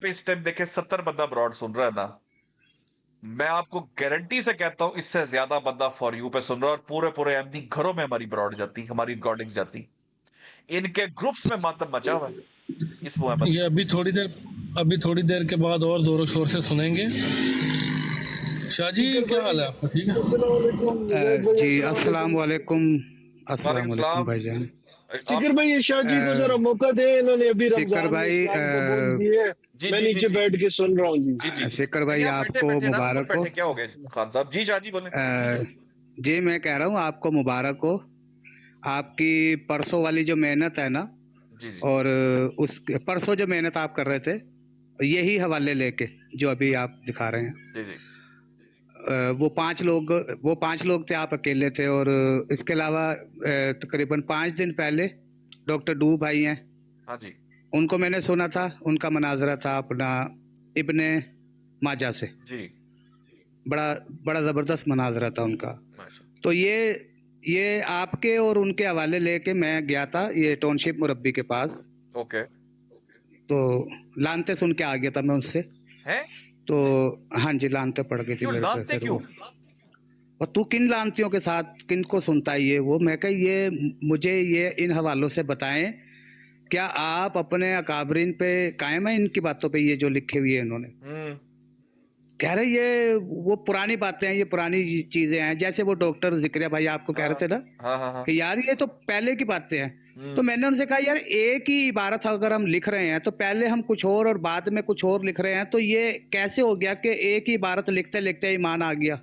पे इस टाइम देखे 70 बंदा ब्रॉड सुन रहा है ना, मैं आपको गारंटी से कहता हूं इससे ज्यादा बंदा फॉर यू पे सुन रहा है, और पूरे पूरे एमडी घरों में हमारी ब्रॉड जाती, हमारी रिकॉर्डिंग्स जाती, इनके ग्रुप्स में मातम मचा हुआ है इस मोहम्मद। ये अभी थोड़ी देर के बाद और जोरों शोर से सुनेंगे। शाह जी क्या हाल है आपका, ठीक है? जी अस्सलाम वालेकुम। वालेकुम सलाम। भाईजान। शिखर भाई, ये शाह जी को जरा मौका दे, इन्होंने अभी शिखर रमजान में भाई, इस्लाम कबूल किए। जी मैं जी जी नीचे जी बैठ के सुन रहा हूँ जी। जी जी। शिखर भाई आप बैठे आपको बैठे ना, ऊपर मुबारक हो। बैठे, क्या हो गया खान साहब? जी शाह जी बोले। जी मैं कह रहा हूँ आपको मुबारक हो, आपकी परसों वाली जो मेहनत है ना, जी जी और उस परसों जो मेहनत आप कर रहे थे, यही हवाले लेके जो अभी आप दिखा रहे हैं, जी जी वो पांच लोग थे, आप अकेले थे। और इसके अलावा तकरीबन 5 दिन पहले डॉक्टर डू भाई हैं, हाँ जी उनको मैंने सुना था, उनका मनाजरा था अपना इब्ने माजा से, जी। बड़ा बड़ा ज़बरदस्त मनाजरा था उनका। माशा- तो ये आपके और उनके हवाले लेके मैं गया था ये टाउनशिप मुरब्बी के पास, ओके तो लानते सुन के आ गया था मैं उससे। है। तो हाँ जी, लानते पड़ गई थी क्यों मेरे पे लानते फिर क्यों? वो। और तू किन लानतियों के साथ किन को सुनता है ये वो? मैं कहा ये मुझे ये इन हवालों से बताएं, क्या आप अपने अकाबरीन पे कायम है इनकी बातों पे, ये जो लिखे हुए हैं इन्होंने? कह रहे ये वो पुरानी बातें हैं, ये पुरानी चीजें हैं, जैसे वो डॉक्टर जिक्रिया भाई आपको कह रहे थे ना हाँ हाँ हाँ। कि यार ये तो पहले की बातें हैं। तो मैंने उनसे कहा यार एक ही इबारत अगर हम लिख रहे हैं तो पहले हम कुछ और बाद में कुछ और लिख रहे हैं, तो ये कैसे हो गया कि एक ही इबारत लिखते लिखते ईमान आ गया,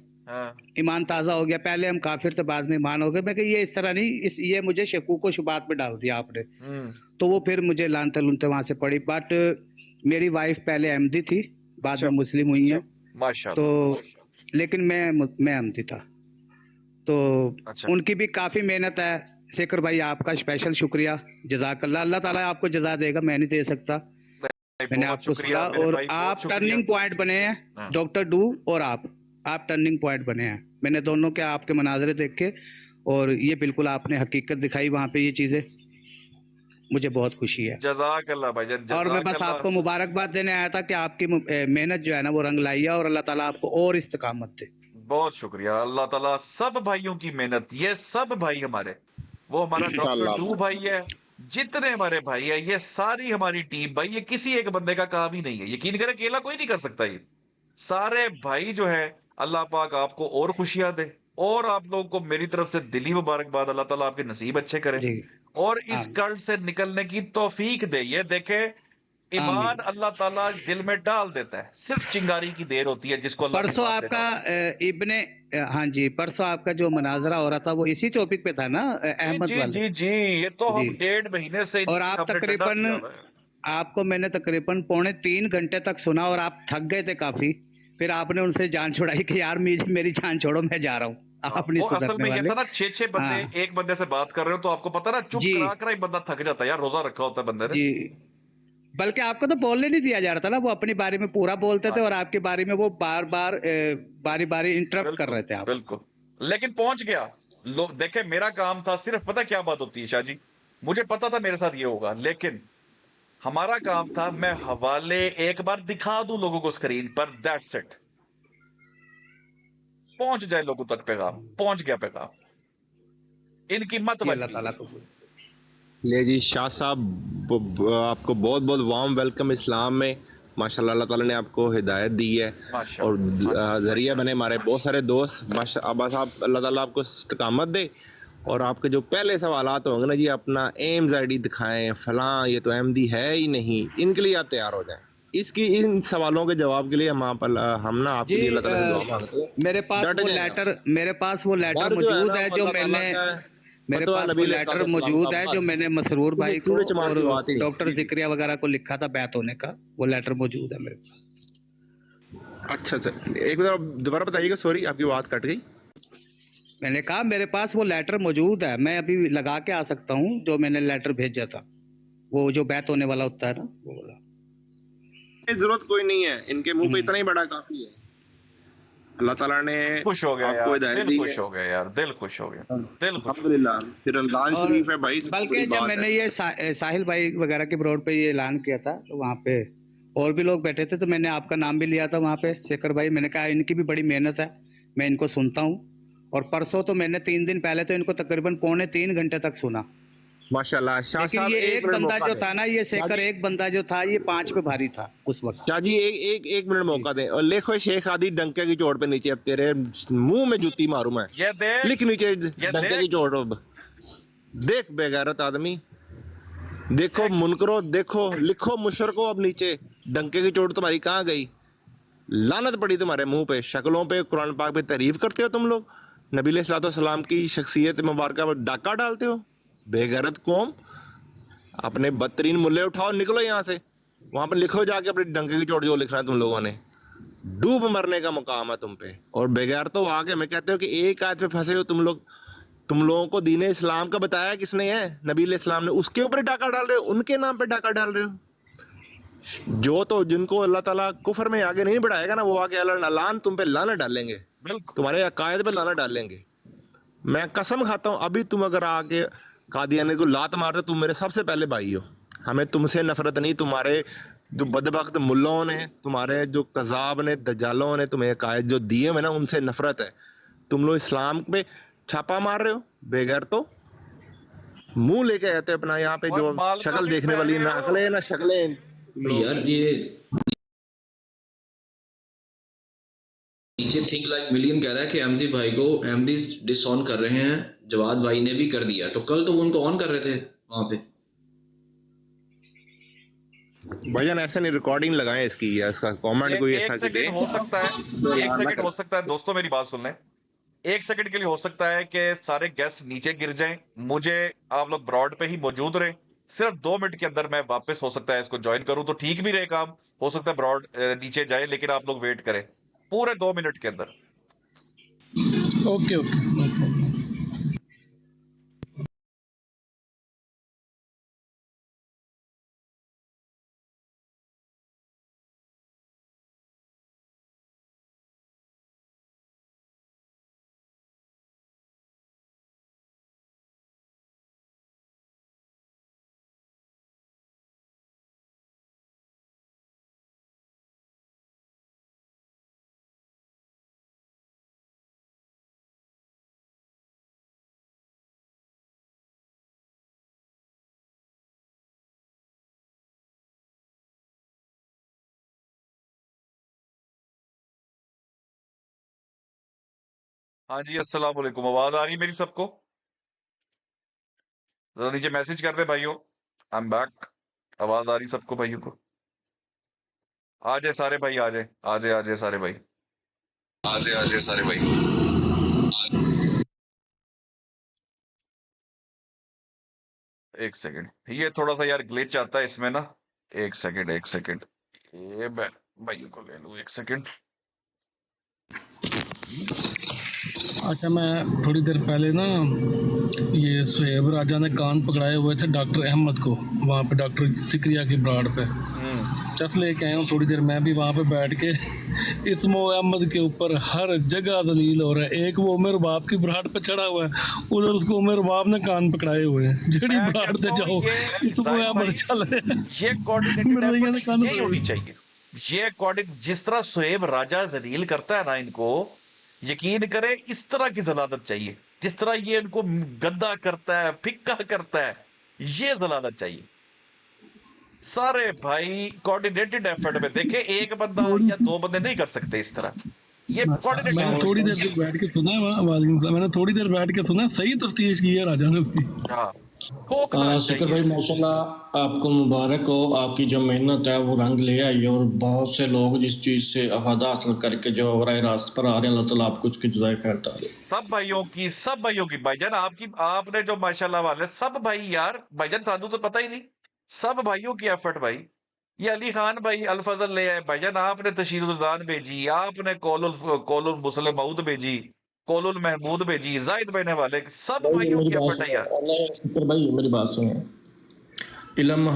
ईमान ताज़ा हो गया, पहले हम काफिर थे बाद में ईमान हो गए? मैं कि ये इस तरह नहीं, ये मुझे शकूक व शुबात में डाल दिया आपने। तो वो फिर मुझे लानते लुनते वहां से पड़ी। बट मेरी वाइफ पहले अहमदी थी, बाद में मुस्लिम हुई है, तो लेकिन मैं अहमदी था। तो उनकी भी काफी मेहनत है। शेखर भाई आपका स्पेशल शुक्रिया, जज़ाकल्लाह, अल्लाह ताला आपको जज़ा देगा, मैं नहीं दे सकता। मैंने आपको सुना, और आप टर्निंग पॉइंट बने हैं, डॉक्टर डू और आप टर्निंग पॉइंट बने हैं। मैंने दोनों के आपके मनाजरे देखे, और ये बिल्कुल आपने हकीकत दिखाई वहाँ पे, ये चीजें मुझे बहुत खुशी है। जज़ाकल्लाह भाईजान, और मैं बस आपको मुबारकबाद देने आया था कि आपकी मेहनत जो है ना वो रंग लाई है, और अल्लाह ताला आपको और इस्तिकामत दे। बहुत शुक्रिया। अल्लाह ताला सब भाइयों की मेहनत, ये सब भाई हमारे, वो हमारा डॉक्टर डू भाई है, जितने हमारे भाई है, ये सारी हमारी टीम भाई, ये किसी एक बंदे का काम ही नहीं है। यकीन करें अकेला कोई नहीं कर सकता ये, सारे भाई जो है। अल्लाह पाक आपको और खुशियां दे, और आप लोगों को मेरी तरफ से दिली मुबारकबाद। अल्लाह ताला आपके नसीब अच्छे करे और इस कर्ज से निकलने की तौफीक दे। ये देखे, ईमान अल्लाह ताला दिल में डाल देता है, सिर्फ चिंगारी की देर होती है जिसको अल्लाह। परसों आपका इब्ने, हाँ जी, परसों आपका जो मनाजरा हो रहा था वो इसी टॉपिक पे था ना, अहमद जी वाला? जी जी, ये तो हम 1.5 महीने से, और आप तकरीबन, आपको मैंने तकरीबन 2.5-3 घंटे तक सुना, और आप थक गए थे काफी, फिर आपने उनसे जान छुड़ाई कि यार मेरी जान छोड़ो, मैं जा रहा हूँ। वो असल में ये था ना, 6-6 बंदे एक बंदे से बात कर रहे हो, तो आपको पता ना, चुप करा कर ही बंदा थक जाता है यार, रोजा रखा होता है बंदे ने। जी, बल्कि आपको तो बोलने नहीं दिया जा रहा था ना, वो अपनी बारे में पूरा बोलते थे, और आपके बारे में वो बारी बारी इंटरप्ट कर रहे थे आप। बिल्कुल, लेकिन पहुंच गया। लोग देखे, मेरा काम था सिर्फ, पता क्या बात होती है शाह जी, मुझे पता था मेरे साथ ये होगा, लेकिन हमारा काम था, मैं हवाले एक बार दिखा दूं लोगों को स्क्रीन पर, दैट्स इट। पहुंच जाए लोगों तक पैगाम, पहुंच गया पैगाम, इनकी मत बच गई। ले जी शाह साहब, आपको बहुत बहुत वार्म वेलकम इस्लाम में। माशाल्लाह अल्लाह ताला ने आपको हिदायत दी है, और ज़रिया बने हमारे बहुत सारे दोस्त। माशा बस आप, अल्लाह ताला आपको इस्तिकामत दे, और आपके जो पहले सवालात होंगे ना जी, अपना एम्स आईडी दिखाएं, फलां ये तो अहमदी है ही नहीं, इनके लिए आप तैयार हो जाएं। इन सवालों के जवाब के लिए हम ना आपके लिए अल्लाह ताला से दुआ मांगते हैं। मेरे पास वो लेटर मौजूद है जो मैंने, मेरे पास वो लेटर मौजूद है जो मैंने मसरूर भाई को और डॉक्टर जिक्रिया वगैरह को लिखा था बैत होने का, वो लेटर मौजूद है मेरे पास। अच्छा, एक बार दोबारा बताइएगा, सॉरी आपकी बात कट गई। मैंने कहा मेरे पास वो लेटर मौजूद है, मैं अभी लगा के आ सकता हूँ, जो मैंने लेटर भेजा था, वो जो बैत होने वाला होता है ना, वो वाला। जरूरत कोई नहीं है, इनके मुंह पे इतना ही बड़ा काफी है। अल्लाह ताला ने खुश हो गया आपको यार, दिल खुश हो गया यार, दिल खुश हो गया, दिल खुश। अल्हम्दुलिल्लाह, फिर रमजान शरीफ है भाई। बल्कि जब मैंने ये साहिल भाई वगैरह के ब्रॉड पे ये ऐलान किया था, तो वहाँ पे और भी लोग बैठे थे, तो मैंने आपका नाम भी लिया था वहाँ पे, शेखर भाई। मैंने कहा इनकी भी बड़ी मेहनत है, मैं इनको सुनता हूँ। और परसों तो मैंने 3 दिन पहले तो इनको तकरीबन 2.25 घंटे तक सुना। माशाल्लाह। शाह लेकिन साहब ये एक एक मिनट बंदा मौका जो दें। था ना, ये शेखर शाह एक बंदा जो था, ये 5 पे भारी था उस वक्त। शाह जी एक मिनट मौका दें। और लिखो शेख आदि डंके की चोट पे नीचे, अब तेरे मुंह में जूती मारूं मैं। ये देख, लिख नीचे ये डंके की देख, चोट। अब देख बेगैरत आदमी, देखो मुनकरो, देखो लिखो मुशरको, अब नीचे डंके की चोट तुम्हारी कहाँ गई? लानत पड़ी तुम्हारे मुंह पे, शक्लों पे, कुरान पाक पे तारीफ करते हो तुम लोग, नबी अलैहिस्सलाम की शख्सियत मुबारका में डाका डालते हो। बेगैरत कौम, अपने बदतरीन मुल्ले उठाओ, निकलो यहाँ से। वहां पर लिखो जाके अपनी डंके की चोट जो लिखना है तुम लोगों ने। डूब मरने का मुकाम है तुम पे। और बेगैर तो आगे हमें कहते हो कि एक आयत पे फंसे हो तुम लोग। तुम लोगों को दीन इस्लाम का बताया किसने है? नबी अलैहिस्सलाम ने। उसके ऊपर डाका डाल रहे हो, उनके नाम पे डाका डाल रहे हो। जो तो जिनको अल्लाह ताला कुफर में आगे नहीं बढ़ाएगा ना, वो आगे अल्लाह तुम पे लाना डालेंगे, बिल्कुल। तुम्हारे अकायद पे लाना डालेंगे। मैं कसम खाता हूँ, अभी तुम अगर आगे कादियानी को लात मारते, तुम मेरे सबसे पहले भाई हो। हमें तुमसे नफरत नहीं, तुम्हारे जो बदबख्त मुल्लों ने, तुम्हारे जो कज़ाब ने, दज्जालों ने तुम्हें अकायद जो दिए हुए ना, उनसे नफरत है। तुम लोग इस्लाम पे छापा मार रहे हो बेगैर तो। मुंह लेके आते अपना यहाँ पे, और जो माल का शक्ल भी देखने वाली, पहले ना हो। अकलें ना शक्लें। यार ये नीचे थिंक लाइक मिलियन कह रहा है कि एमजी भाई को एमडी डिसऑन कर रहे हैं, जवाद भाई ने भी कर दिया। तो कल तो वो उनको ऑन कर रहे थे वहां पे। भाईजान ऐसे नहीं, रिकॉर्डिंग लगाएं इसकी या इसका कमेंट कोई एक ऐसा कि सेकंड दे। हो सकता है, एक सेकंड हो सकता है दोस्तों, मेरी बात सुन लें। एक सेकंड के लिए हो सकता है कि सारे गेस्ट नीचे गिर जाएं, मुझे आप लोग ब्रॉड पे ही मौजूद रहे। सिर्फ 2 मिनट के अंदर मैं वापस हो सकता है इसको ज्वाइन करूं, तो ठीक भी रहे काम। हो सकता है ब्रॉड नीचे जाए, लेकिन आप लोग वेट करें पूरे 2 मिनट के अंदर। Okay okay, no problem. हाँ जी, अस्सलाम वालेकुम। आवाज आ रही है मेरी सबको? जरा नीचे मैसेज कर दे भाइयों, आई एम बैक। आवाज आ रही सबको भाइयों को? आ जाए सारे भाई, आ जाए, आ जाए, आ जाए सारे भाई, आ जाए, आ जाए सारे भाई। एक सेकंड, ये थोड़ा सा यार ग्लिच आता है इसमें ना। एक सेकंड, एक सेकंड, ये भाइयों को ले लूं, एक सेकंड। अच्छा, मैं थोड़ी देर पहले ना, ये सुहेब राजा ने कान पकड़ाए हुए थे डॉक्टर अहमद को, वहाँ पे डॉक्टर जिक्रिया की ब्राड पे चस लेके आया हूँ। थोड़ी देर मैं भी वहाँ पे बैठ के इसमो अहमद के ऊपर हर जगह दलील हो रहा है। एक वो उमर बाप की ब्राड पे चढ़ा हुआ है, उधर उसको उमर बाप ने कान पकड़ाए हुए हैं। जड़ी मैं ब्राड पे कहता हूँ जाओ, ये इसमो जाहिद अहमद भाई, चल रहे हैं। ये कोऑर्डिनेटेड मिर्जैया ने एफर्ट कान यही होनी पकड़े। चाहिए। ये कोऑर्डिनेट, जिस तरह सुहेब राजा जलील करता है ना इनको, यकीन करे इस तरह की जलालत चाहिए। जिस तरह ये इनको गंदा करता है, फिक्का करता है, ये जलालत चाहिए। सारे भाई कोऑर्डिनेटेड एफर्ट में देखे, एक बंदा या 2 बंदे नहीं कर सकते इस तरह। ये कोऑर्डिनेटेड मैंने थोड़ी देर तक बैठ के सुना है, वालेकुम सलाम, मैंने थोड़ी देर बैठ के सुना, सही तफ्तीश की है राजा ने उसकी। हाँ, ठोकना शिखर चाहिए। भाई माशाल्लाह आपको मुबारक हो, आपकी जो मेहनत है वो रंग ले आई है। और बहुत से लोग जिस चीज़ से अफादा हासिल करके जो राह रास्त पर आ रहे हैं, अल्लाह ताला आपको उसकी जज़ाए खैर डाले। सब भाइयों की भाईजान, आपकी आपने जो माशाल्लाह वाले सब भाई यार, भाईजान सानू तो पता ही नहीं, सब भाइयों की एफर्ट भाई। ये अली खान भाई अल फजल ले आए भाईजान, आपने तशीरुद्दान भेजी, आपने कोलुल मुस्लिम मऊद भेजी, कोलुल महमूद भेजी, जाहिद बहने वाले, सब भाई भाइयों मेरी की बात एफर्ट है यार। सुनो, शिखर भाई मेरी बात सुनो। इल्म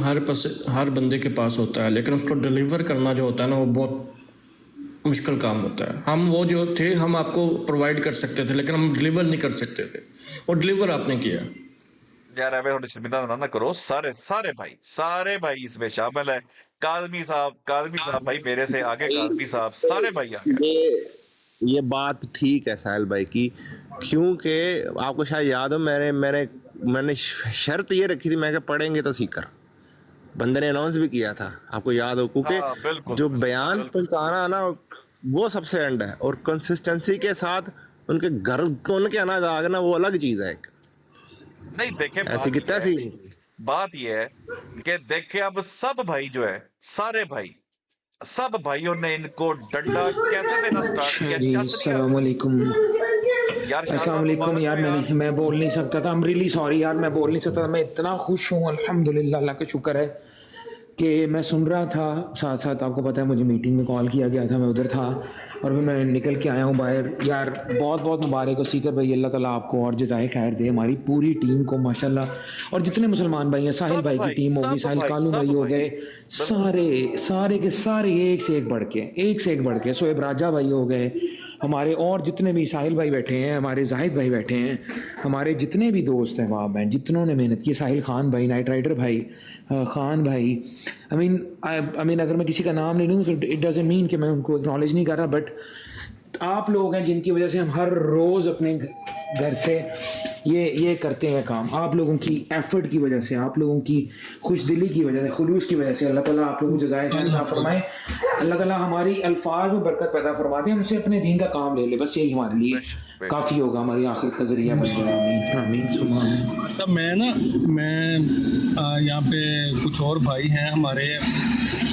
हर बंदे के पास होता है, लेकिन उसको डिलीवर करना जो होता है ना, वो बहुत मुश्किल काम होता है। हम वो जो थे, हम आपको प्रोवाइड कर सकते थे, लेकिन हम डिलीवर नहीं कर सकते थे। वो डिलीवर आपने किया। यार एवे थोड़ी शर्मिंदा ना करो, सारे भाई इसमें शामिल है। कादमी साहब भाई मेरे से आगे, कादमी साहब सारे भाई आगे। ये बात ठीक है साहिल भाई की, क्योंकि आपको शायद याद हो मैंने शर्त ये रखी थी, मैं क्या पढ़ेंगे तो सीकर, बंदे ने अनाउंस भी किया था, आपको याद हो, हाँ, क्योंकि बिल्कुल, जो बिल्कुल, बयान बिल्कुल। पहुंचाना ना वो सबसे एंड है, और कंसिस्टेंसी के साथ उनके घर तोड़ के आना जागना वो अलग चीज है एक। नहीं देखे, ऐसी की तैसी बात ये है कि देखे अब सब भाई जो है, सारे भाई, सब भाइयों ने इनको डंडा कैसे देना स्टार्ट किया, जी चस लिया। अस्सलाम वालेकुम। यार शाह अस्सलाम साहब वालेकुम मुबारक यार, हो यार। मैं बोल नहीं सकता था, आई एम रियली सॉरी यार, मैं बोल नहीं सकता था। मैं इतना खुश हूँ अल्हम्दुलिल्लाह, अल्लाह का शुक्र है कि मैं सुन रहा था साथ साथ। आपको पता है मुझे मीटिंग में कॉल किया गया था, मैं उधर था और फिर मैं निकल के आया हूँ बाहर। यार बहुत बहुत मुबारक हो सीकर भाई, अल्लाह ताला आपको और जज़ाए खैर दे, हमारी पूरी टीम को माशाल्लाह। और जितने मुसलमान भाई हैं, साहिल सब भाई की भाई, टीम होगी, सब साहिल भाई, कालू सब भाई हो भाई। गए, सारे के सारे एक से एक बढ़ के शोएब राजा भाई हो गए, हमारे और जितने भी साहिल भाई बैठे हैं, हमारे जाहिद भाई बैठे हैं, हमारे जितने भी दोस्त हैं वहाँ बहन, जितनों ने मेहनत की, साहिल खान भाई, नाइट राइडर भाई, खान भाई, आई मीन अगर मैं किसी का नाम नहीं लूँ तो इट डजंट मीन कि मैं उनको एक्नॉलेज नहीं कर रहा, बट आप लोग हैं जिनकी वजह से हम हर रोज़ अपने घर से ये करते हैं काम। आप लोगों की एफर्ट की वजह से, आप लोगों की खुशदिली की वजह से, खुलूस की वजह से अल्लाह ताला आप लोगों को जज़ाए खैर अता फरमाए। अल्लाह ताला हमारी अल्फाज में बरकत पैदा फरमा दे, हमसे अपने दीन का काम ले ले, बस यही हमारे लिए काफ़ी होगा, हमारी आखिरत का ज़रिया बन गया। आमीन आमीन सुमा आमीन। अच्छा मैं यहाँ पे कुछ और भाई हैं हमारे,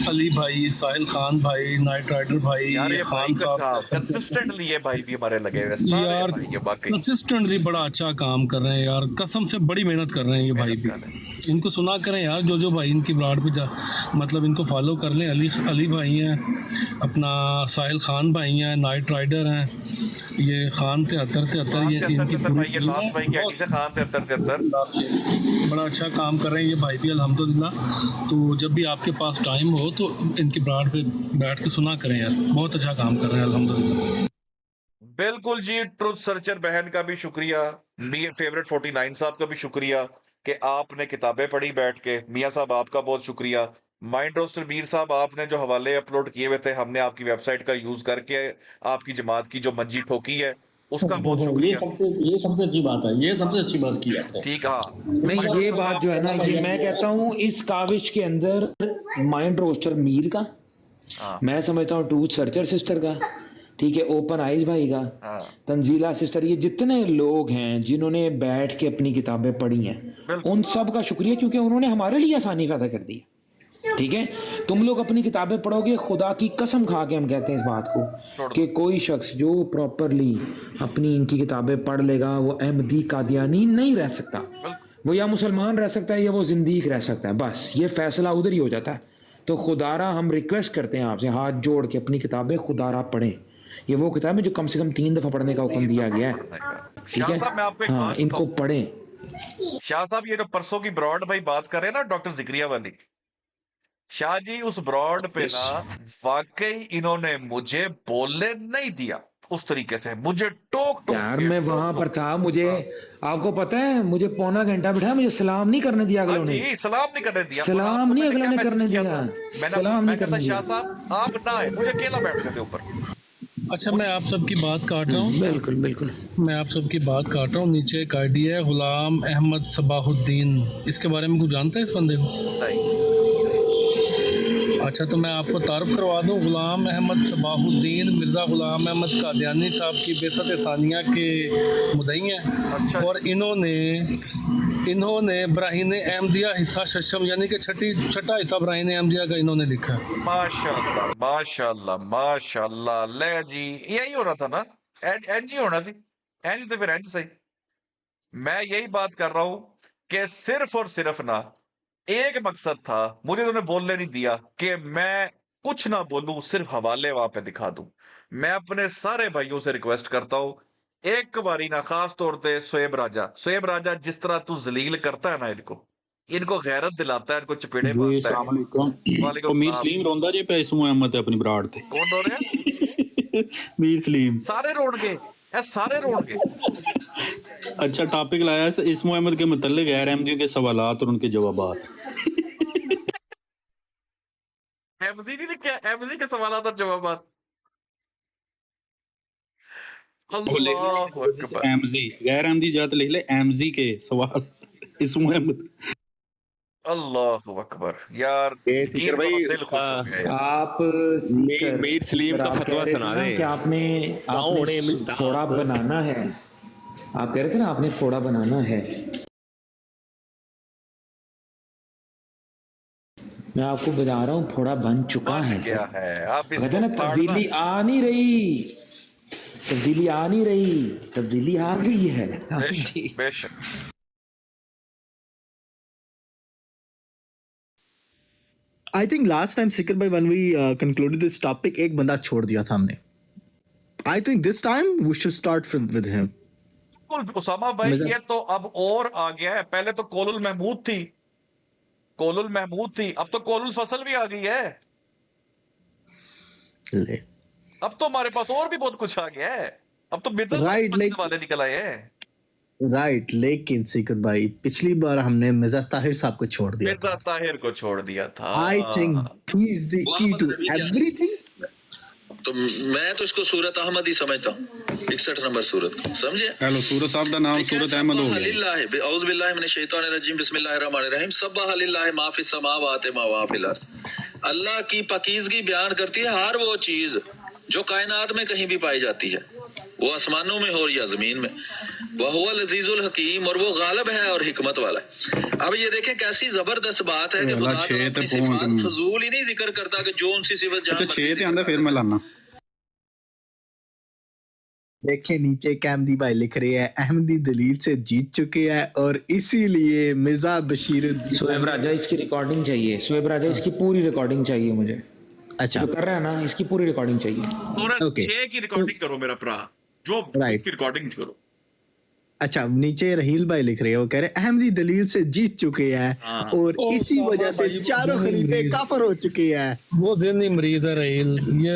अली भाई, साहिल खान भाई, नाइट राइडर भाई, यार ये खान साहब, कंसिस्टेंटली ये भाई भी हमारे लगे हुए सारे यार भाई, ये वाकई कंसिस्टेंटली बड़ा अच्छा काम कर रहे हैं यार, कसम से बड़ी मेहनत कर रहे हैं ये भाई भी। इनको सुना करें यार, जो भाई इनकी ब्राड पे मतलब इनको फॉलो कर लें। अली भाई हैं, अपना साहिल खान भाई हैं, नाइट राइडर हैं, ये खान 73 ये इनकी पूरी ये लास्ट भाई की आईडी से खान 73 बड़ा अच्छा काम कर रहे हैं ये भाई भी अल्हम्दुलिल्लाह। तो जब भी आपके पास टाइम हो तो इनकी ब्राड पे बैठ के सुना करें यार, बहुत अच्छा काम कर रहे हैं अल्हम्दुलिल्लाह। बिल्कुल जी। ट्रुथ सर्चर बहन का भी शुक्रिया, मेरे फेवरेट 49 साहब का भी शुक्रिया कि आपने किताबें पढ़ी बैठ के। मियाँ साहब आपका बहुत शुक्रिया। माइंड रोस्टर मीर साहब, आपने जो हवाले अपलोड किए हुए थे, हमने आपकी वेबसाइट का यूज करके आपकी जमात की जो मंजी ठोकी है उसका बहुत शुक्रिया। ये सबसे अच्छी बात है, ये सबसे अच्छी बात की आपने। ठीक, हाँ नहीं ये बात जो है ना, ये मैं कहता हूँ इस काविश के अंदर माइंड रोस्टर मीर का, हाँ, मैं समझता हूँ ट्रूथ सर्चर सिस्टर का, ठीक है, ओपन आइज भाई का, हाँ, तंजीला सिस्टर, ये जितने लोग हैं जिन्होंने बैठ के अपनी किताबें पढ़ी हैं, उन सब का शुक्रिया, क्योंकि उन्होंने हमारे लिए आसानी पैदा कर दी। ठीक है, तुम लोग अपनी किताबें पढ़ोगे, खुदा की कसम खा के हम कहते हैं इस बात को कि कोई शख्स जो प्रॉपरली अपनी इनकी किताबें पढ़ लेगा वो अहमदी कादियानी नहीं रह सकता, वो या मुसलमान रह सकता है या वो जिंदीक रह सकता है, बस ये फैसला उधर ही हो जाता है। तो खुदारा हम रिक्वेस्ट करते हैं आपसे हाथ जोड़ के अपनी किताबें खुदारा पढ़ें। ये वो किताब है जो कम से कम 3 दफा पढ़ने का हुक्म दिया गया है, ठीक है, हाँ इनको पढ़ें। शाह साहब ये जो परसों की ब्रॉड भाई बात कर रहे हैं ना, डॉक्टर जिक्रिया वाली, शाह जी उस ब्रॉड पे ना वाकई इन्होंने मुझे बोलने नहीं दिया उस तरीके से, मुझे टोक यार मैं वहां पर था, मुझे आपको पता है मुझे पौना घंटा बिठा, मुझे सलाम नहीं करने दिया अगलों ने, सलाम नहीं करने दिया, सलाम नहीं अगलों ने करने दिया, सलाम नहीं करने शाह दिया। साहब आप ना आए, मुझे अकेला बैठने थे ऊपर। अच्छा मैं आप सबकी बात काट रहा हूँ, बिल्कुल बिल्कुल मैं आप सबकी बात काट रहा हूँ। नीचे एक आईडी है गुलाम अहमद सबाहुद्दीन, इसके बारे में कुछ जानते हैं इस बंदे को? अच्छा तो मैं आपको तारुफ करवा दूं, गुलाम अहमद सबाहुद्दीन मिर्ज़ा गुलाम अहमद कादियानी साहब की बेसत सानिया के मुदई हैं, और इन्होंने ब्राहीन अहमदिया हिस्सा शशम यानी कि छठा हिस्सा ब्राहीन अहमदिया का इन्होंने लिखा है। माशाल्लाह माशाल्लाह माशाल्लाह। ले जी यही हो रहा था ना, एंज ही होना सी, एंज तो फिर एंज सही। मैं यही बात कर रहा हूं कि सिर्फ और सिर्फ ना एक मकसद था, मुझे उन्होंने बोलने नहीं दिया कि मैं कुछ ना बोलूं, सिर्फ हवाले वहां पे दिखा दूं। मैं अपने सारे भाइयों से रिक्वेस्ट करता हूं, एक बारी ना खास तौर पे शोएब राजा जिस तरह तू जलील करता है ना, इनको गैरत दिलाता है, इनको चपेड़े मारता है। वालेकुम मीर सलीम रोंदा जे पे इसू अहमद अपनी ब्राड थे। कौन रो रहे हैं? मीर सलीम सारे रोड़ गए, सारे रोड़ गए। अच्छा टॉपिक लाया है इसमो अहमद के मुतल्लिक गैर अहमदियों के सवालात और उनके जवाबात। एमजी नहीं लिखा, एमजी के सवालात और जवाबात। अल्लाह अकबर। एमजी गैर अहमदी जात लिख ले, एमजी के सवाल इसमो अहमद। अल्लाह अकबर यार, ये सीकर भाई दिल खुश हो गया यार। आप मीर सलीम का फतवा सुना दें कि आपने फोड़ा बनाना है, आप कह रहे थे ना आपने फोड़ा बनाना है। मैं आपको बता रहा हूँ फोड़ा बन चुका है क्या है, आप कहते हैं ना तब्दीली आ नहीं रही, तब्दीली आ नहीं रही, तब्दीली आ गई है। बेशक बेशक। I think last time Sikar bhai when we concluded this topic एक बंदा छोड़ दिया था हमने. I think this time we should start with him. बिल्कुल उसामा भाई, ये तो अब और आ गया है। पहले तो कोलुल महमूद थी, कोलुल महमूद थी, अब तो कोलुल फसल भी आ गई है। ले. अब तो हमारे पास और भी बहुत कुछ आ गया है। अब तो मिर्जा वाले निकल आए हैं। राइट, लेकिन सिकर भाई पिछली बार हमने मिर्जा ताहिर साहब को छोड़ दिया, मिर्जा ताहिर को छोड़ दिया था। I think he is the key to everything. तो मैं तो इसको सूरत अहमद ही समझता हूँ, 61 नंबर सूरत को, समझे? हेलो सूरत साहब का नाम सूरत अहमद हो गया। औज़ु बिल्लाहि मिनश शैतानिर रजीम, बिस्मिल्लाहिर रहमानिर रहीम। सब्बह लिल्लाहि मा फिस समावाति व मा फिल अर्ज़। अल्लाह की पाकीज़गी बयान करती है हर वो चीज जो कायनात में कहीं भी पाई जाती है, वो आसमानों में हो या जमीन में। वहुवल अज़ीज़ुल हकीम, और वो गालिब है और हिकमत वाला है। अब ये देखें कैसी जबरदस्त बात है कि खुदा अपनी सिफात फजूल ही नहीं जिक्र करता कि जो उनसी सिफत जहां अच्छा 6 ते आंदा फिर मैं लाना। देखे नीचे कैमदी भाई लिख रहे हैं अहमदी दलील से जीत चुके हैं और इसीलिए मिर्जा बशीरुद्दीन। शोएब राजा इसकी रिकॉर्डिंग चाहिए, शोएब राजा इसकी पूरी रिकॉर्डिंग चाहिए मुझे। अच्छा जो कर रहा है ना, इसकी पूरी रिकॉर्डिंग चाहिए। सूरत 6 की रिकॉर्डिंग करो मेरा भरा, जो इसकी रिकॉर्डिंग करो। अच्छा नीचे रहील भाई लिख रहे हैं, वो कह रहे हैं अहमदी दलील से जीत चुके हैं और इसी वजह से चारों खलीफे काफर हो चुके हैं। वो ज़हनी मरीज है रहील, ये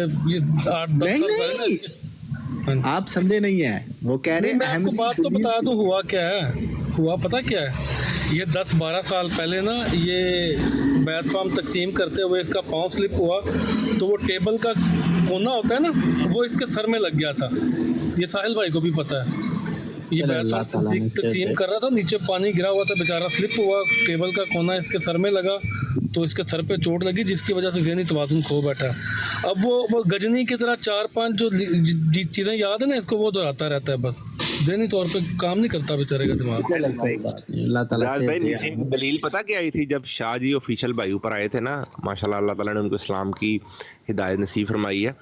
8-10 नहीं, आप समझे नहीं है। वो कह रहे हैं मैं आपको बात तो बता दूं हुआ क्या है, हुआ पता क्या है, ये 10-12 साल पहले ना ये बैट फॉर्म तकसीम करते हुए इसका पाँव स्लिप हुआ, तो वो टेबल का कोना होता है ना, वो इसके सर में लग गया था। ये साहिल भाई को भी पता है। ये बैट फॉर्म तकसीम कर रहा था, नीचे पानी गिरा हुआ था, बेचारा स्लिप हुआ, टेबल का कोना इसके सर में लगा, तो इसके सर पे चोट लगी जिसकी वजह से ज़हनी तवाज़ुन खो बैठा। अब वो गजनी की तरह 4-5 जो चीज़ें याद है ना इसको, वो दोहराता रहता है, बस ज़हनी तौर पे काम नहीं करता बेचारे का दिमाग। अल्लाह ताला से भाई नीचे दलील पता क्या आई थी, जब शाह जी ऑफिशियल भाई ऊपर आए थे ना, माशाल्लाह अल्लाह ताला ने उनको इस्लाम की हिदायत नसीब फरमाई है,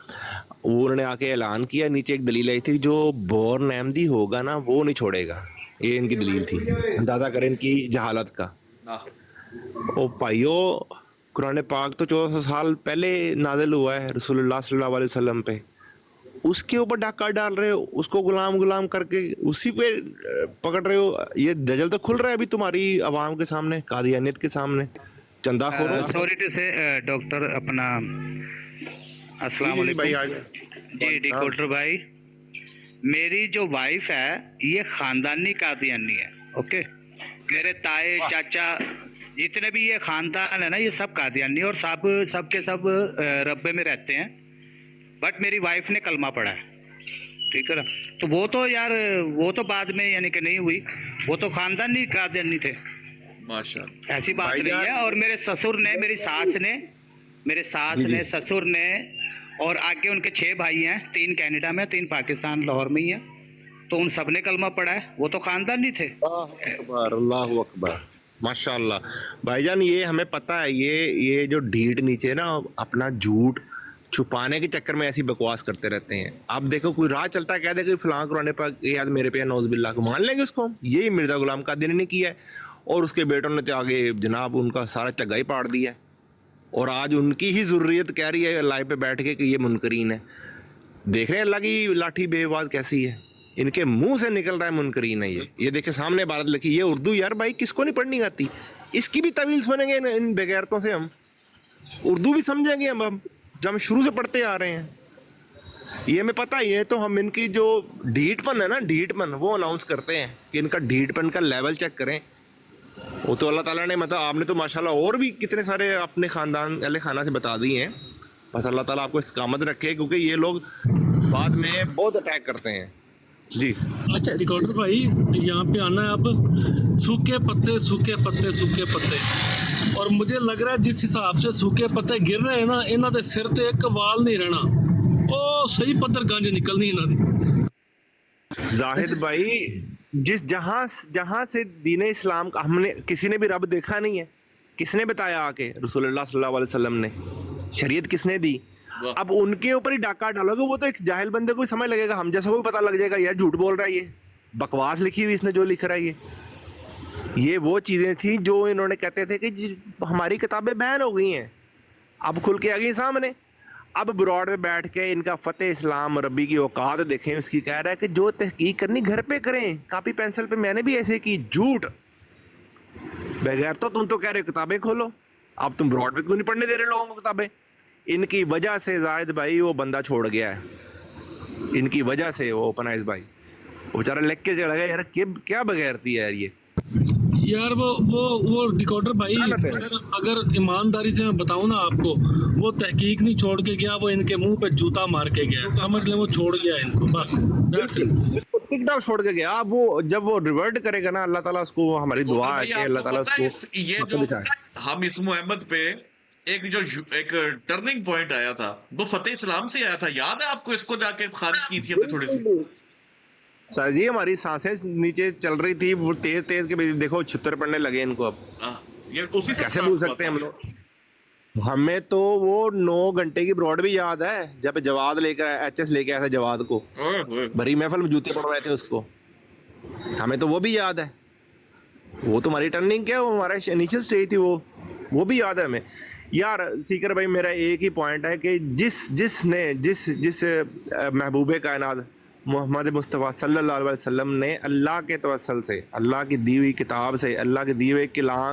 वो उन्होंने आके ऐलान किया, नीचे एक दलील आई थी जो बोर्न अहमदी होगा ना वो नहीं छोड़ेगा, ये इनकी दलील थी। अंदाज़ा करें इनकी जहालत का। ओ भाइयों, कुरान पाक तो 1400 साल पहले नाज़िल हुआ है रसूलुल्लाह सल्लल्लाहु अलैहि वसल्लम पे, उसके ऊपर डाका डाल रहे हो, उसको गुलाम करके उसी पे पकड़ रहे हो। ये दजल तो खुल रहा है अभी तुम्हारी आवाम के सामने, कादियानियत के सामने, चंदा खोरो। सॉरी टू से डॉक्टर अपना अस्सलाम वालेकुम जी डिकोडर भाई, मेरी जो वाइफ है ये खानदानी कादियानी है, ओके। मेरे ताए चाचा जितने भी ये खानदान है ना, ये सब कादियानी और सब के सब रब्बे में रहते हैं, बट मेरी वाइफ ने कलमा पढ़ा है, ठीक है ना। तो वो तो यार वो तो बाद में यानी कि नहीं हुई, वो तो खानदानी कादियानी थे, माशाअल्लाह, ऐसी बात नहीं है। और मेरे ससुर ने, मेरी सास ने, ससुर ने, और आगे उनके 6 भाई हैं, 3 कनाडा में, 3 पाकिस्तान लाहौर में ही हैं, तो उन सब ने कलमा पढ़ा है, वो तो खानदानी थे। अल्लाहु अकबर, माशाअल्लाह। भाईजान ये हमें पता है, ये जो ढीठ नीचे ना अपना झूठ छुपाने के चक्कर में ऐसी बकवास करते रहते हैं। आप देखो कोई राह चलता है, कह दे कि फलां कुरान पर याद मेरे पे नौज़ बिल्लाह को मान लेंगे उसको। यही मिर्ज़ा गुलाम कादियानी ने किया है और उसके बेटों ने तो आगे जनाब उनका सारा चग्गा ही पाड़ दिया है, और आज उनकी ही ज़ुर्रियत कह रही है लाइव पे बैठ के कि ये मुनकरीन है। देख रहे हैं अल्लाह की लाठी बेआवाज़ कैसी है, इनके मुंह से निकल रहा है मुनकरीन है। ये देखे सामने इबारत लिखी, ये उर्दू यार भाई किसको नहीं पढ़नी आती, इसकी भी तवील सुनेंगे इन बेगैरतों से। हम उर्दू भी समझेंगे हम जब हम शुरू से पढ़ते आ रहे हैं। یہ ہمیں پتہ ہی ہے، تو ہم ان کی جو ڈھیٹ پن ہے نا، ڈھیٹ پن وہ اناؤنس کرتے ہیں کہ ان کا ڈھیٹ پن کا لیول چیک کریں. وہ تو اللہ تعالیٰ نے مطلب آپ نے تو ماشاءاللہ اور بھی کتنے سارے اپنے خاندان اہل خانہ سے بتا دیے ہیں. بس اللہ تعالیٰ آپ کو استقامت رکھے، کیونکہ یہ لوگ بعد میں بہت اٹیک کرتے ہیں. جی اچھا ریکارڈر بھائی، یہاں پہ آنا ہے اب. سوکھے پتے سوکھے پتے سوکھے پتے، اور مجھے لگ رہا ہے جس حساب سے سوکھے پتے گر رہے ہیں نا، انہاں دے سر تے ایک وال نہیں رہنا. او صحیح پتر گنج نکلنی انہاں دی. زاہد بھائی، جہاں سے دین اسلام کا ہم نے کسی نے بھی رب دیکھا نہیں ہے. کس نے بتایا آ کے؟ رسول اللہ صلی اللہ علیہ وسلم نے. شریعت کس نے دی؟ اب ان کے اوپر ہی ڈاکہ ڈالو گے، وہ تو ایک جاہل بندے کو ہی سمجھ لگے گا، ہم جیسا کو بھی پتہ لگ جائے گا یار جھوٹ بول رہا ہے، یہ بکواس لکھی ہوئی اس نے جو لکھ رہا ہے. یہ وہ چیزیں تھیں جو انہوں نے کہتے تھے کہ ہماری کتابیں بین ہو گئی ہیں، اب کھل کے آ گئی سامنے. اب براڈ میں بیٹھ کے ان کا فتح اسلام ربی کی اوقات دیکھیں. اس کی کہہ رہا ہے کہ جو تحقیق کرنی گھر پہ کریں، کاپی پینسل پہ. میں نے بھی ایسے کی. جھوٹ بغیر تو تم تو کہہ رہے ہو کتابیں کھولو، اب تم براڈ پہ کیوں نہیں پڑھنے دے رہے لوگوں کو کتابیں؟ ان کی وجہ سے زاہد بھائی وہ بندہ چھوڑ گیا ہے. ان کی وجہ سے وہ اوپن آئز بھائی وہ بیچارہ لکھ کے چلا گیا. یار کیا بغیرتی ہے یار یہ. یار وہ ریکارڈر بھائی، اگر ایمانداری سے میں بتاؤں نا آپ کو، وہ تحقیق نہیں چھوڑ کے گیا، وہ ان کے منہ پہ جوتا مار کے گیا. سمجھ لیں وہ چھوڑ گیا ان کو، بس ٹک ٹاک چھوڑ کے گیا. اب وہ جب وہ ریورٹ کرے گا نا، اللہ تعالیٰ اس کو، ہماری دعا ہے کہ اللہ تعالیٰ اس کو یہ جو ہم اسم احمد پہ ایک ٹرننگ پوائنٹ آیا تھا، وہ فتح اسلام سے آیا تھا. یاد ہے آپ کو؟ اس کو جا کے خارج کی تھی ہم نے تھوڑی سی. سر جی ہماری سانسیں نیچے چل رہی تھی وہ تیز کے دیکھو چھتر پڑنے لگے ان کو. اب کیسے بھول سکتے ہیں ہم لوگ؟ ہمیں تو وہ 9 گھنٹے کی براڈ بھی یاد ہے، جب جواد لے کر ایچ ایس لے کے آیا تھا جواد کو، بھری محفل میں جوتے پڑوائے تھے اس کو. ہمیں تو وہ بھی یاد ہے. وہ تمہاری ٹرننگ کیا، وہ ہمارا انیشل سٹیج تھی، وہ بھی یاد ہے ہمیں. یار سیکر بھائی میرا ایک ہی پوائنٹ ہے کہ جس محبوب کائنات محمد مصطفیٰ صلی اللہ علیہ وسلم نے اللہ کے توسل سے، اللہ کی دی ہوئی کتاب سے، اللہ کے دیے ہوئے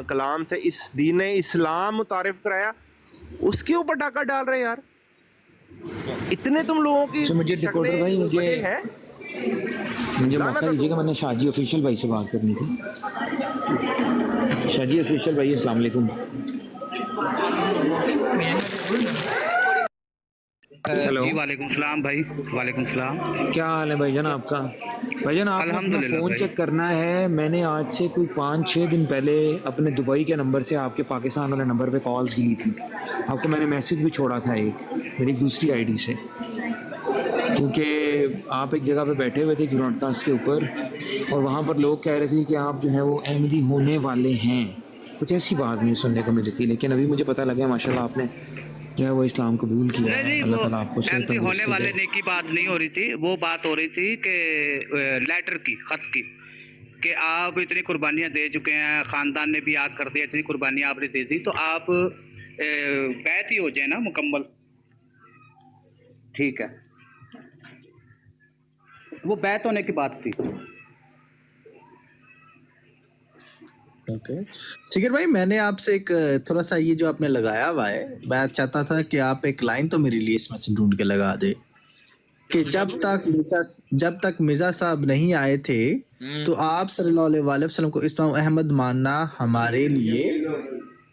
کلام سے اس دین اسلام متعارف کرایا، اس کے اوپر ڈاکہ ڈال رہے یار. اتنے تم لوگوں کی مجھے موقع دیجیے گا. میں نے شاہ جی آفیشیل بھائی سے بات کرنی تھی. شاہ جی آفیشیل بھائی السلام علیکم. جی وعلیکم السلام بھائی. وعلیکم السلام. کیا حال ہے بھائی جان آپ کا؟ بھائی جان آپ نے اپنا فون چیک کرنا ہے. میں نے آج سے کوئی 5-6 دن پہلے اپنے دبئی کے نمبر سے آپ کے پاکستان والے نمبر پہ کالز کی تھی. آپ کو میں نے میسج بھی چھوڑا تھا ایک میری دوسری آئی ڈی سے، کیونکہ آپ ایک جگہ پہ بیٹھے ہوئے تھے براڈ کاسٹ کے اوپر، اور وہاں پر لوگ کہہ رہے تھے کہ آپ جو ہیں وہ احمدی ہونے والے ہیں. کچھ ایسی بات نہیں سننے کو ملی تھی، لیکن ابھی مجھے پتہ لگا ماشاء اللہ آپ نے جو ہے وہ اسلام قبول کیا. اللہ تعالیٰ آپ کو احمدی ہونے والے کی بات نہیں ہو رہی تھی. وہ بات ہو رہی تھی کہ لیٹر کی، خط کی، کہ آپ اتنی قربانیاں دے چکے ہیں، خاندان نے بھی یاد کر دیا، اتنی قربانیاں آپ نے دے دی، تو آپ بیعت ہی ہو جائیں نا مکمل. ٹھیک ہے، وہ بیعت ہونے کی بات تھی. اوکے سیکر بھائی، میں نے آپ سے ایک تھوڑا سا یہ جو آپ نے لگایا ہوا ہے، میں چاہتا تھا کہ آپ ایک لائن تو میرے لیے اس میں سے ڈھونڈ کے لگا دے کہ جب تک مرزا صاحب نہیں آئے تھے تو آپ صلی اللہ علیہ وسلم کو اسلام احمد ماننا ہمارے لیے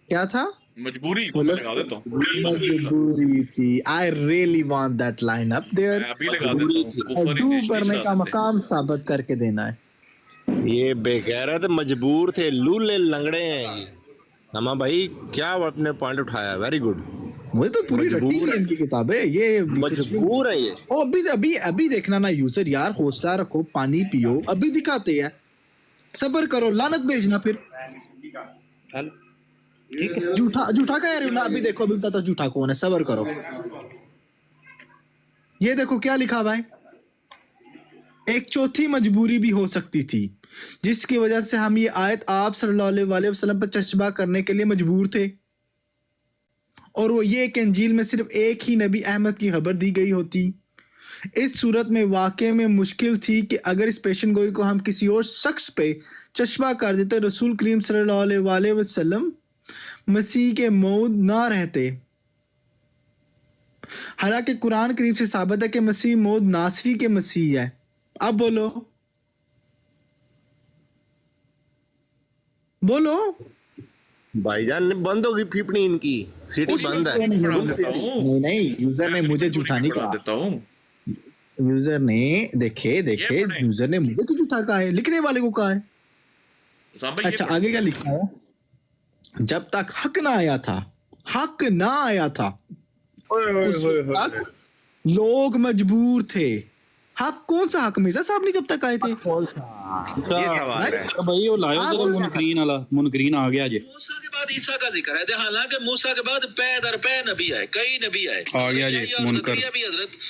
کیا تھا؟ مجبوری تھی. I really want that line up there. ڈوب کرنے کا مقام ثابت کر کے دینا ہے. یہ بے غیرت مجبور تھے، لولے لنگڑے ہیں یہ. ہما بھائی کیا اپنے پوائنٹ اٹھایا، ویری گڈ. وہ تو پوری رٹی ہے ان کی کتابیں، یہ مجبور ہے یہ. ابھی دیکھنا نا یوزر، یار حوصلہ رکھو، پانی پیو، ابھی دکھاتے ہیں. صبر کرو، لعنت بھیجنا پھر. جھوٹا کہہ رہے ہو نا، ابھی دیکھو، ابھی بتاتا جھوٹا کون ہے. صبر کرو، یہ دیکھو کیا لکھا ہوا ہے. ایک چوتھی مجبوری بھی ہو سکتی تھی جس کی وجہ سے ہم یہ آیت آپ صلی اللہ علیہ وسلم پر چشبہ کرنے کے لیے مجبور تھے، اور وہ یہ کہ انجیل میں صرف ایک ہی نبی احمد کی خبر دی گئی ہوتی. اس صورت میں واقع میں مشکل تھی کہ اگر اس پیشن گوئی کو ہم کسی اور شخص پہ چشبہ کر دیتے، رسول کریم صلی اللہ علیہ وسلم مسیح کے موعود نہ رہتے. हालांकि कुरान करीम से साबित है कि मसीह मौद नासरी के मसीह है। अब बोलो बोलो। भाईजान बंद होगी फिपनी इनकी, सीटी बंद है। नहीं यूजर ने मुझे झूठा नहीं कहा, यूजर ने देखे यूजर ने मुझे क्यों झूठा कहा है, लिखने वाले को कहा है। अच्छा आगे क्या लिखा है, जब तक हक ना आया था उस तक लोग मजबूर थे। हक कौन सा हक मिर्जा साहब ने जब तक आए थे? कौन सा ये सवाल है भाई, वो लायो जरा मुनकरीन वाला, मुनकरीन आ गया जे। मूसा के बाद ईसा का जिक्र है, हालांकि मूसा के बाद पै दर पै नबी आए, कई नबी आए, आ गया जे मुनकर,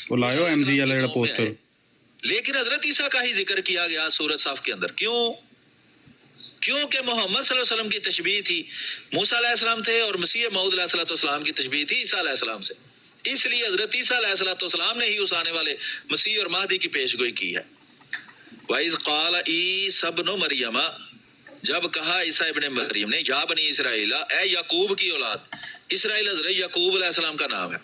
वो लायो एमजी वाला जेड़ा पोस्टर। लेकिन हजरत ईसा का ही जिक्र किया गया सूरत साफ के अंदर। क्योंकि मोहम्मद सल्लल्लाहु अलैहि वसल्लम की तशबीह थी, मूसा अलैहिस्सलाम थे, और मसीह मऊद अलैहिस्सलाम की तशबीह थी ईसा अलैहिस्सलाम से। इसलिए हजरत ईसा अलैहिस्सलाम ने ही उस आने वाले मसीह और महदी की पेशगोई की है। वाइज क़ाल ईसा इब्न मरियम, जब कहा ईसा इब्न मरियम ने, या बनी इसराइल, ए याकूब की औलाद। इसराइल हजरत याकूब अलैहिस्सलाम का नाम है,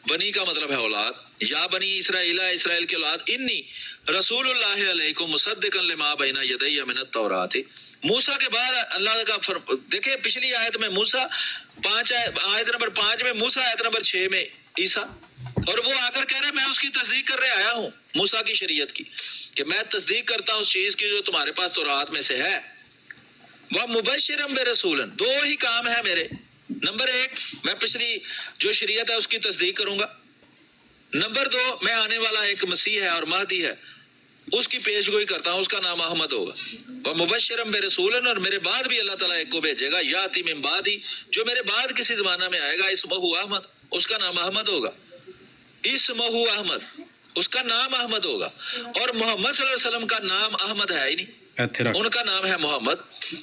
बनी का मतलब है औलाद। या बनी इसराइल, इसराइल की औलाद, इन्नी रसूलुल्लाह अलैकुम मुसद्दिकन लिमा बैना यदैया मिनत तौरात। मूसा के बाद अल्लाह का देखिए पिछली आयत में मूसा, आयत नंबर 5 में मूसा, आयत नंबर 6 में ईसा, और वो आकर कह रहे मैं उसकी तस्दीक करने आया हूँ, मूसा की शरीयत की, कि मैं तस्दीक करता हूँ उस चीज की जो तुम्हारे पास तौरात में से है। वह मुबश्शिरम बिरसूलन, 2 ही काम है मेरे। नंबर 1, मैं पिछली जो शरीयत है उसकी तस्दीक करूंगा। नंबर 2, मैं आने वाला एक मसीह है और महदी है, उसकी पेशगोई करता हूँ, उसका नाम अहमद होगा। वह मुबश्शिरम बिरसूलन, और मेरे बाद भी अल्लाह ताला एक को भेजेगा, याती मिन बादी, जो मेरे बाद किसी जमाना में आएगा, इस्मुहु अहमद, उसका नाम अहमद होगा। इस्मुहु अहमद, उसका नाम अहमद होगा। और मोहम्मद सल्लल्लाहु अलैहि वसल्लम का नाम अहमद है ही नहीं, उनका नाम है मोहम्मद।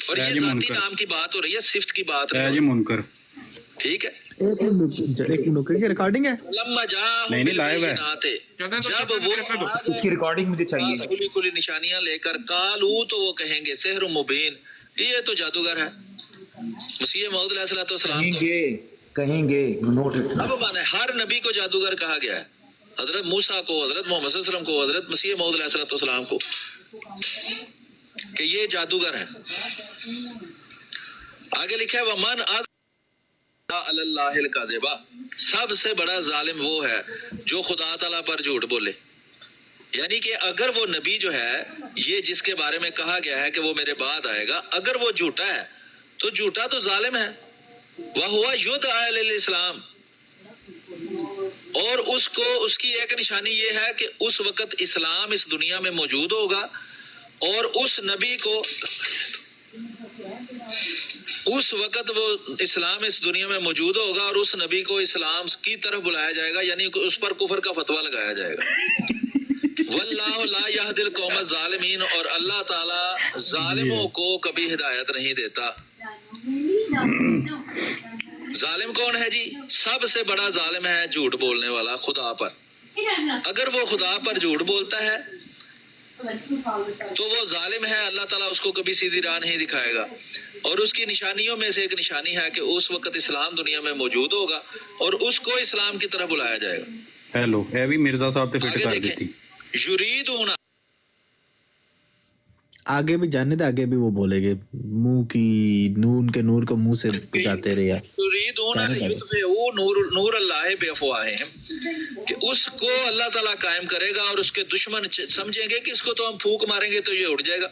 और ये जाती नाम की बात हो रही है, सिफ्त की बात नहीं मुनकर। ठीक है, एक मिनट की रिकॉर्डिंग है, नहीं लाइव है, जब वो इसकी रिकॉर्डिंग मुझे चाहिए, खुली खुली निशानियां लेकर कालू, तो वो कहेंगे सेहर मुबीन, ये तो जादूगर है। मसीह मऊद अलैहिस्सलाम कहेंगे नोट। अब माने हर नबी को जादूगर कहा गया है, हजरत मूसा को, हजरत मोहम्मद सल्लल्लाहु अलैहि वसल्लम को, हजरत मसीह मऊद अलैहिस्सलाम को, कि ये जादूगर है। आगे लिखा है वमन अल्लाहिल काज़िबा, सबसे बड़ा जालिम वो है जो खुदा ताला पर झूठ बोले। यानी कि अगर वो नबी जो है, ये जिसके बारे में कहा गया है कि वो मेरे बाद आएगा, अगर वो झूठा है तो झूठा तो जालिम है। वह हुआ युद्ध अल इस्लाम, और उसको उसकी एक निशानी ये है कि उस वक्त इस्लाम इस दुनिया में मौजूद होगा, और उस नबी को उस वक्त वो इस्लाम इस दुनिया में मौजूद होगा, और उस नबी को इस्लाम की तरफ बुलाया जाएगा, यानी उस पर कुफर का फतवा लगाया जाएगा। वल्लाहु ला यहदिल कौम ज़ालिमीन, और अल्लाह ताला जालिमों को कभी हिदायत नहीं देता। जालिम कौन है जी? सबसे बड़ा जालिम है झूठ बोलने वाला खुदा पर। अगर वो खुदा पर झूठ बोलता है तो वो जालिम है, अल्लाह ताला उसको कभी सीधी राह नहीं दिखाएगा। और उसकी निशानियों में से एक निशानी है कि उस वक्त इस्लाम दुनिया में मौजूद होगा और उसको इस्लाम की तरफ बुलाया जाएगा। हेलो, ये भी मिर्जा साहब पे फिट कर दी थी। युरीदूना, आगे भी जाने दे, आगे भी वो बोलेंगे, मुंह की नून के नूर को मुंह से बचाते रहे यार। नूर अल्लाह बेअफ़वाहिम, कि उसको अल्लाह ताला कायम करेगा और उसके दुश्मन समझेंगे कि इसको तो हम फूंक मारेंगे तो ये उड़ जाएगा,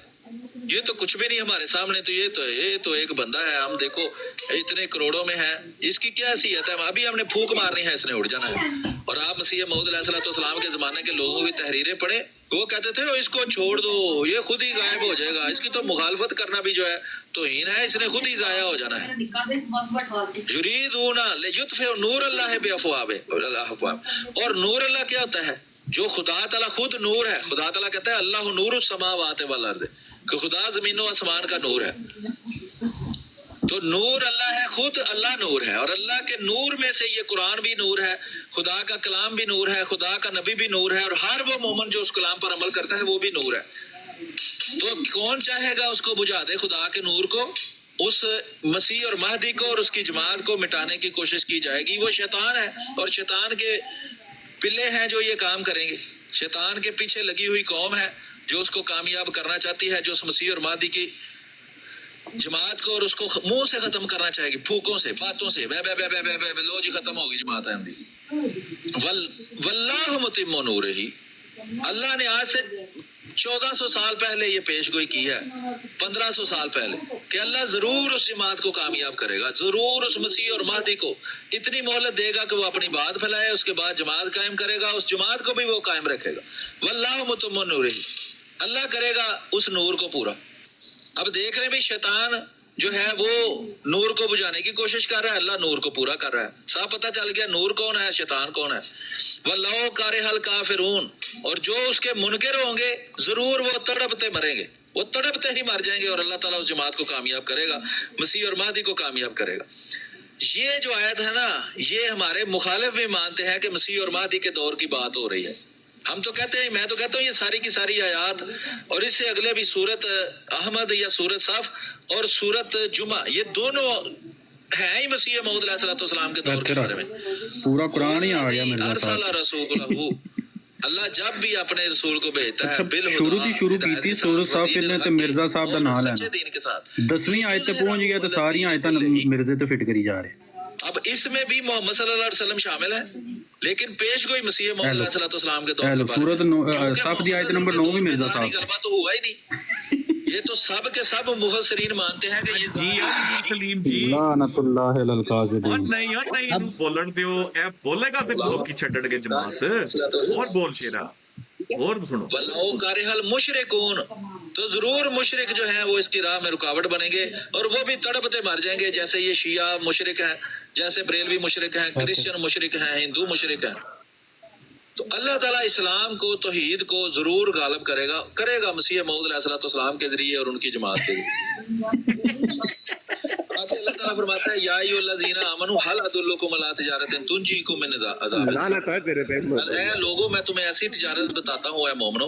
ये तो कुछ भी नहीं हमारे सामने, तो ये तो एक बंदा है, हम देखो इतने करोड़ों में है, इसकी क्या हैसियत है, अभी हमने फूंक मारनी है, इसने उड़ जाना है। और आप मसीह मऊद अलैहिस्सलाम के ज़माने के लोगों की तहरीरें पढ़े, वो कहते थे इसको छोड़ दो, ये खुद ही गायब हो जाएगा, इसकी तो मुखालफत करना भी जो है तौहीन है, इसने खुद ही जाया हो जाना है। युरीदूना लियुत्फिउ नूर अल्लाह बिअफ़वाहिम, और नूर अल्लाह क्या होता है? जो खुदा ताला खुद नूर है। खुदा ताला कहता है अल्लाह नूरुस समावाति वल अर्ज़, कि खुदा ज़मीनों आसमान का नूर है। तो नूर अल्लाह है, खुद अल्लाह नूर है, और अल्लाह के नूर में से ये कुरान भी नूर है, खुदा का कलाम भी नूर है, खुदा का नबी भी नूर है, और हर वो मोमन जो उस कलाम पर अमल करता है वो भी नूर है। तो कौन चाहेगा उसको बुझा दे खुदा के नूर को? उस मसीह और महदी को और उसकी जमात को मिटाने की कोशिश की जाएगी। वो शैतान है और शैतान के पिल्ले हैं जो ये काम करेंगे। शैतान के पीछे लगी हुई कौम है जो उसको कामयाब करना चाहती है, जो उस मसीह और महदी की जमात को और उसको मुंह से खत्म करना चाहेगी, फूकों से, बातों से, बे बे बे बे बे बे, लो जी खत्म होगी जमात अहमदी। वल्लाहु मुतिम्मु नूरिही, अल्लाह ने आज से 1400 साल पहले ये पेशगोई की है, 1500 साल पहले, कि अल्लाह जरूर उस जमात को कामयाब करेगा, जरूर उस मसीह और महदी को इतनी मोहलत देगा कि वो अपनी बात फैलाए, उसके बाद जमात कायम करेगा, उस जमात को भी वो कायम रखेगा। वल्लाहु मुतिम्मु नूरिही, अल्लाह करेगा उस नूर को पूरा। अब देख रहे हैं भी शैतान जो है वो नूर को बुझाने की कोशिश कर रहा है, अल्लाह नूर को पूरा कर रहा है। साफ पता चल गया नूर कौन है, शैतान कौन है। वल्लाहु कारिहल काफिरून, और जो उसके मुनकिर होंगे जरूर वो तड़पते मरेंगे, वो तड़पते ही मर जाएंगे, और अल्लाह ताला उस जमात को कामयाब करेगा, मसीह और महदी को कामयाब करेगा। ये जो आयत है ना, ये हमारे मुखालिफ भी मानते हैं कि मसीह और महदी के दौर की बात हो रही है। हम तो कहते हैं, मैं तो कहता हूँ ये सारी की सारी आयात और इससे अगले भी सूरत अहमद या सूरत साफ और सूरत जुमा, ये दोनों है ही मसीह मौद अलैहिस्सलाम के दौर के बारे में। पूरा कुरान ही आ गया मिर्जा साहब। अरसला रसूलहू, अल्लाह जब भी अपने रसूल को भेजता है शुरू की थी सूरत साफ ने ते मिर्जा साहब का नाम लेना, दीन के साथ 10वीं आयत ते पहुंच गया तो सारी आयतां मिर्जे ते फिट करी जा रहे। अब इसमें भी मोहम्मद सल्लल्लाहु अलैहि वसल्लम शामिल है, लेकिन पेश गोई मसीह मौद अलैहिस्सलाम के दौर के बारे सूरत में। साफ दी आयत नंबर 9 भी मिर्जा साहब गलबा तो हुआ ही नहीं। ये तो सब के सब मुफस्सिरीन मानते हैं कि ये जी यार सलीम जी लानतुल्लाह अलल काज़िबीन। नहीं इनू बोलन दियो, ए बोलेगा ते लोग की छड्डणगे जमात। और बोल शेरा, और सुनो। वल्लाहु कारिहल मुशरिकून, तो जरूर मुशरिक जो है वो इसकी राह में रुकावट बनेंगे और वो भी तड़पते मर जाएंगे, जैसे ये शिया मुशरिक हैं, जैसे बरेलवी मुशरिक हैं, क्रिश्चियन मुशरिक हैं, हिंदू मुशरिक हैं। तो अल्लाह ताला इस्लाम को, तौहीद को जरूर गालिब करेगा मसीह मौद अलैहिस्सलाम के जरिए और उनकी जमात के जरिए। अल्लाह ताला फरमाता है, या अय्युहल्लज़ीना आमनू हल अदुल्लुकुम अला तिजारतिन तुंजीकुम मिन अज़ाब। ऐ लोगों, मैं तुम्हें ऐसी तिजारत बताता हूँ, ऐ मोमिनो,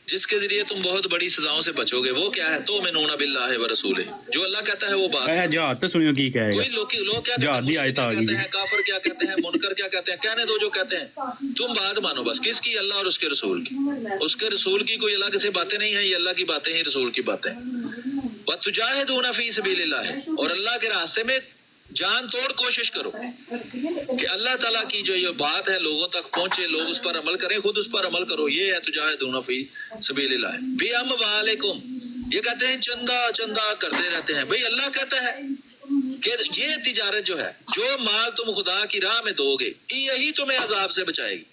जिसके जरिए तुम बहुत बड़ी सजाओं से बचोगे। वो क्या है? तो मिनूना बिल्लाहि व रसूलिही, जो अल्लाह कहता है वो बात। जहाद तो सुनियो की कहेगा। कोई लोग क्या कहते हैं, काफिर क्या कहते हैं, मुनकर क्या कहते हैं, कहने दो जो कहते हैं, तुम बात मानो बस। किसकी? अल्लाह और उसके रसूल की। उसके रसूल की कोई अलग से बातें नहीं है, ये अल्लाह की बातें ही रसूल की बातें। वतुजाहिदूना फी सबीलिल्लाह, और अल्लाह के रास्ते में जान तोड़ कोशिश करो कि अल्लाह ताला की जो ये बात है लोगों तक पहुंचे, लोग उस पर अमल करें, खुद उस पर अमल करो। ये है तुजाहिदूना फी सबीलिल्लाह बिअमवालिकुम। ये कहते हैं चंदा करते रहते हैं। भाई अल्लाह कहता है कि ये तिजारत जो है, जो माल तुम खुदा की राह में दोगे, यही तुम्हें अजाब से बचाएगी।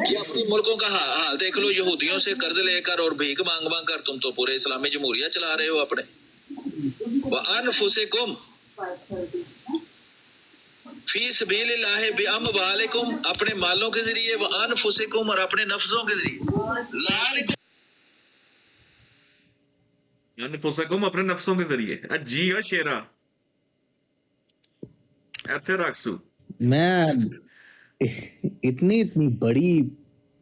ये अपने मुल्कों का हाल देख लो, यहूदियों से कर्ज लेकर और भीख मांग मांग कर तुम तो पूरे इस्लामी जमहूरिया चला रहे हो अपने। व अनफुसिकुम फी सबीलिल्लाह बिअमवालिकुम, अपने मालों के जरिए, व अनफुसिकुम, और अपने नफ्सों के जरिए। यानी फुसकुम, अपने नफ्सों के जरिए। जी हो शेरा, ऐथे रखसू। मैं इतनी बड़ी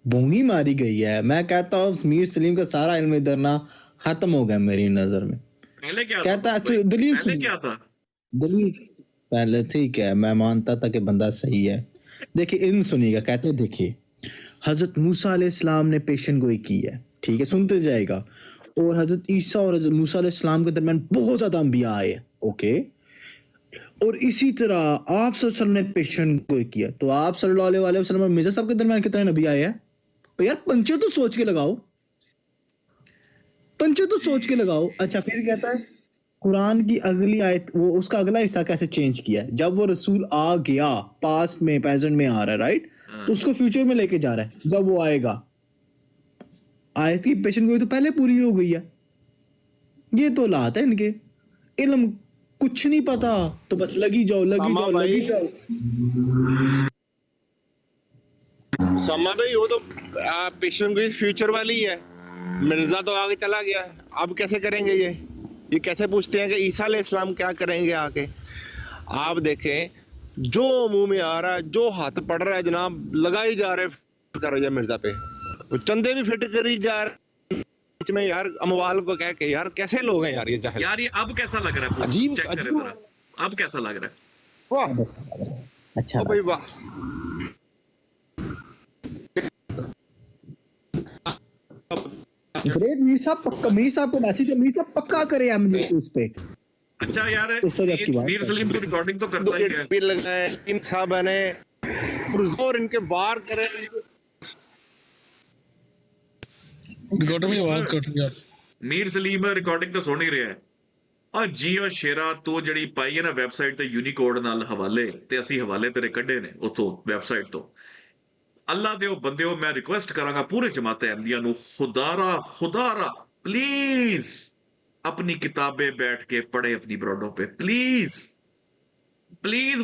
बोंगी मारी गई है, मैं कहता हूँ मीर सलीम का सारा इल्म इधर ना खत्म हो गया मेरी नजर में। पहले क्या कहता था? दलील पहले क्या था? दलील पहले ठीक है, मैं मानता था कि बंदा सही है। देखिए इल्म सुनिएगा, कहते देखिए हजरत मूसा अलैहिस्सलाम ने पेशन गोई की है, ठीक है, सुनते जाएगा। और हजरत ईसा और हजरत मूसा अलैहिस्सलाम के दरमियान बहुत ज़्यादा अंबिया आए, ओके। और इसी तरह आप सल्लल्लाहु अलैहि वसल्लम ने पेशन गोई किया, तो आप सल्लल्लाहु अलैहि वसल्लम और मिर्जा साहब के दरमियान कितने नबी आए हैं? तो यार पंचे तो सोच के लगाओ, पंचे तो सोच के लगाओ। अच्छा फिर कहता है कुरान की अगली आयत, वो उसका अगला हिस्सा कैसे चेंज किया है? जब वो रसूल आ गया, पास्ट में प्रेजेंट में आ रहा है, राइट, तो उसको फ्यूचर में लेके जा रहा है। जब वो आएगा, आयत की पेशन गोई तो पहले पूरी हो गई है। ये तो लात है इनके, इल्म कुछ नहीं पता तो बस लगी जाओ। समा भाई वो तो पेशन गोई फ्यूचर वाली है, मिर्जा तो आगे चला गया, अब कैसे करेंगे? ये कैसे पूछते हैं कि ईसा अलैहिस्सलाम क्या करेंगे आके? आप देखें जो मुंह में आ रहा है, जो हाथ पड़ रहा है जनाब, लगा ही जा रहे करो मिर्जा पे, वो चंदे भी फिट करी जा रहे, बीच में यार अमवाल को कह के यार कैसे लोग हैं यार ये जाहिल। यार ये अब कैसा लग रहा है? अजीब चेक करें अजीब। जरा, अब कैसा लग रहा है? वाह अच्छा ओ भाई वाह। ग्रेट। मीर साहब को मैसेज है, मीर साहब पक्का करे एमडी को उस पे। अच्छा यार, इस वजह की बात मीर सलीम तो रिकॉर्डिंग तो करता ही है। भी लगाए इन साहब ने पुरजोर इनके वार करे। रिकॉर्डर में आवाज कट गया। ਮੀਰ ਸਲੀਮ ਰਿਕਾਰਡਿੰਗ ਤਾਂ ਸੁਣ ਹੀ ਰਿਹਾ ਹੈ। ਆ ਜੀਓ ਸ਼ੇਰਾ ਤੂੰ ਜਿਹੜੀ ਪਾਈ ਹੈ ਨਾ ਵੈਬਸਾਈਟ ਤੇ ਯੂਨੀਕੋਡ ਨਾਲ ਹਵਾਲੇ, ਤੇ ਅਸੀਂ ਹਵਾਲੇ ਤੇਰੇ ਕੱਢੇ ਨੇ ਉਥੋਂ ਵੈਬਸਾਈਟ ਤੋਂ। ਅੱਲਾ ਦੇ ਉਹ ਬੰਦਿਓ, ਮੈਂ ਰਿਕੁਐਸਟ ਕਰਾਂਗਾ ਪੂਰੇ ਜਮਾਤ ਅਹਿਮਦੀਆ ਨੂੰ, खुदारा प्लीज अपनी किताबें बैठ के पढ़े अपनी ब्रॉडों पे, प्लीज